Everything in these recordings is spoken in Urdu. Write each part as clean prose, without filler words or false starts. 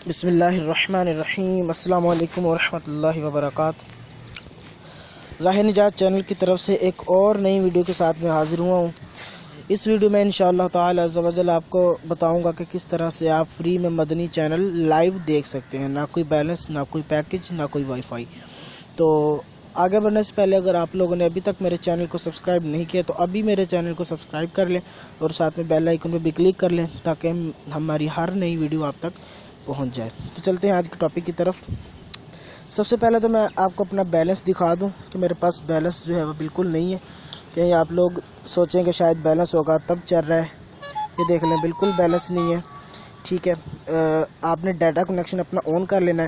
بسم اللہ الرحمن الرحیم۔ السلام علیکم ورحمۃ اللہ وبرکاتہ۔ راہ نجات چینل کی طرف سے ایک اور نئی ویڈیو کے ساتھ میں حاضر ہوا ہوں۔ اس ویڈیو میں انشاءاللہ تعالی عز و جل آپ کو بتاؤں گا کہ کس طرح سے آپ فری میں مدنی چینل لائیو دیکھ سکتے ہیں، نہ کوئی بیلنس، نہ کوئی پیکج، نہ کوئی وائی فائی۔ تو آگے بڑھنے سے پہلے اگر آپ لوگوں نے ابھی تک میرے چینل کو سبسکرائب نہیں کیا تو ابھی میرے چینل کو سبسکرائب کر لیں اور ساتھ میں بیل آئیکن پہ بھی کلک کر لیں تاکہ ہماری ہر نئی ویڈیو آپ تک پہنچ جائے۔ تو چلتے ہیں آج کے ٹاپک کی طرف۔ سب سے پہلے تو میں آپ کو اپنا بیلنس دکھا دوں کہ میرے پاس بیلنس جو ہے وہ بالکل نہیں ہے۔ کہیں آپ لوگ سوچیں کہ شاید بیلنس ہوگا تب چل رہا ہے، یہ دیکھ لیں بالکل بیلنس نہیں ہے، ٹھیک ہے۔ آپ نے ڈیٹا کنیکشن اپنا آن کر لینا ہے۔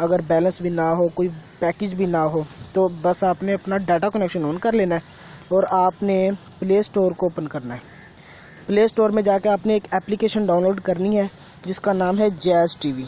اگر بیلنس بھی نہ ہو، کوئی پیکج بھی نہ ہو تو بس آپ نے اپنا ڈیٹا کنیکشن آن کر لینا ہے اور آپ نے پلے اسٹور کو اوپن کرنا ہے۔ پلے اسٹور میں جا کے آپ نے ایک اپلیکیشن ڈاؤن لوڈ کرنی ہے جس کا نام ہے جیز ٹی وی۔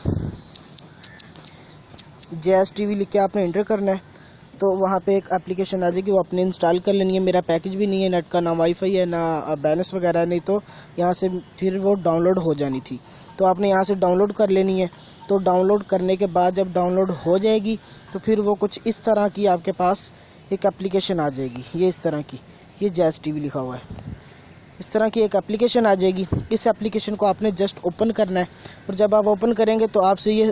جیز ٹی وی لکھ کے آپ نے انٹر کرنا ہے تو وہاں پہ ایک اپلیکیشن آ جائے گی، وہ آپ نے انسٹال کر لینی ہے۔ میرا پیکج بھی نہیں ہے، نیٹ کا نہ وائی فائی ہے، نہ بیلنس وغیرہ نہیں، تو یہاں سے پھر وہ ڈاؤن لوڈ ہو جانی تھی، تو آپ نے یہاں سے ڈاؤن لوڈ کر لینی ہے۔ تو ڈاؤن لوڈ کرنے کے بعد جب ڈاؤن لوڈ ہو جائے گی تو پھر وہ کچھ اس طرح کی آپ کے پاس ایک اپلیکیشن آ جائے گی، یہ اس طرح کی، یہ جیز ٹی وی لکھا ہوا ہے، اس طرح کی ایک اپلیکیشن آ جائے گی۔ اس اپلیکیشن کو آپ نے جسٹ اوپن کرنا ہے اور جب آپ اوپن کریں گے تو آپ سے یہ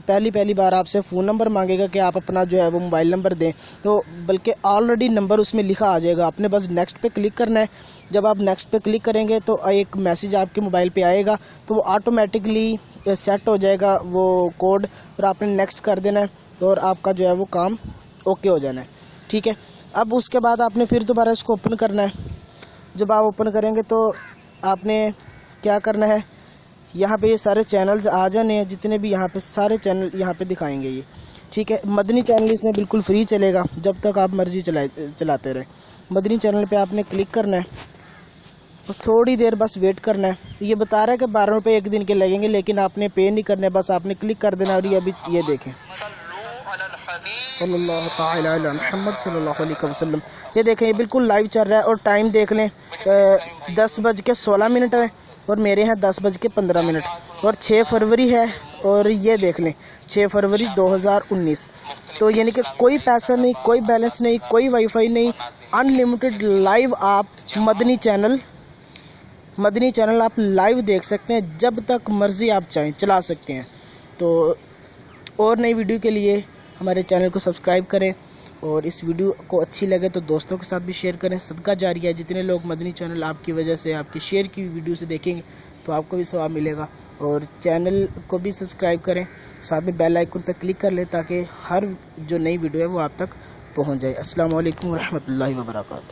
پہلی بار آپ سے فون نمبر مانگے گا کہ آپ اپنا جو ہے وہ موبائل نمبر دیں، تو بلکہ آلریڈی نمبر اس میں لکھا آ جائے گا، آپ نے بس نیکسٹ پہ کلک کرنا ہے۔ جب آپ نیکسٹ پہ کلک کریں گے تو ایک میسیج آپ کے موبائل پہ آئے گا، تو وہ آٹومیٹکلی سیٹ ہو جائے گا وہ کوڈ، اور آپ نے نیکسٹ کر دینا ہے اور آپ کا جو ہے وہ کام اوکے ہو جانا ہے، ٹھیک ہے۔ اب اس کے بعد آپ نے پھر دوبارہ اس کو اوپن کرنا ہے۔ جب آپ اوپن کریں گے تو آپ نے کیا کرنا ہے، یہاں پہ یہ سارے چینلز آ جانے ہیں، جتنے بھی یہاں پہ سارے چینل یہاں پہ دکھائیں گے یہ، ٹھیک ہے۔ مدنی چینل اس میں بالکل فری چلے گا جب تک آپ مرضی چلاتے رہیں۔ مدنی چینل پہ آپ نے کلک کرنا ہے اور تھوڑی دیر بس ویٹ کرنا ہے۔ یہ بتا رہا ہے کہ 12 روپے ایک دن کے لگیں گے، لیکن آپ نے پے نہیں کرنے، بس آپ نے کلک کر دینا۔ اور یہ ابھی یہ دیکھیں صلی اللہ تعالی علی محمد صلی اللہ علیہ وسلم، یہ دیکھیں یہ بالکل لائیو چل رہا ہے۔ اور ٹائم دیکھ لیں 10:16 ہے اور میرے ہیں 10:15 اور 6 فروری ہے، اور یہ دیکھ لیں 6 فروری 2019۔ تو یعنی کہ کوئی پیسہ نہیں، کوئی بیلنس نہیں، کوئی وائی فائی نہیں، ان لمیٹڈ لائیو آپ مدنی چینل آپ لائیو دیکھ سکتے ہیں، جب تک مرضی آپ چاہیں چلا سکتے ہیں۔ تو اور نئی ویڈیو کے لیے ہمارے چینل کو سبسکرائب کریں، اور اس ویڈیو کو اچھی لگے تو دوستوں کے ساتھ بھی شیئر کریں۔ صدقہ جاریہ ہے، جتنے لوگ مدنی چینل آپ کی وجہ سے، آپ کی شیئر کی ویڈیو سے دیکھیں گے تو آپ کو بھی ثواب ملے گا۔ اور چینل کو بھی سبسکرائب کریں، ساتھ میں بیل آئیکن پہ کلک کر لیں تاکہ ہر جو نئی ویڈیو ہے وہ آپ تک پہنچ جائے۔ السلام علیکم ورحمۃ اللہ وبرکاتہ۔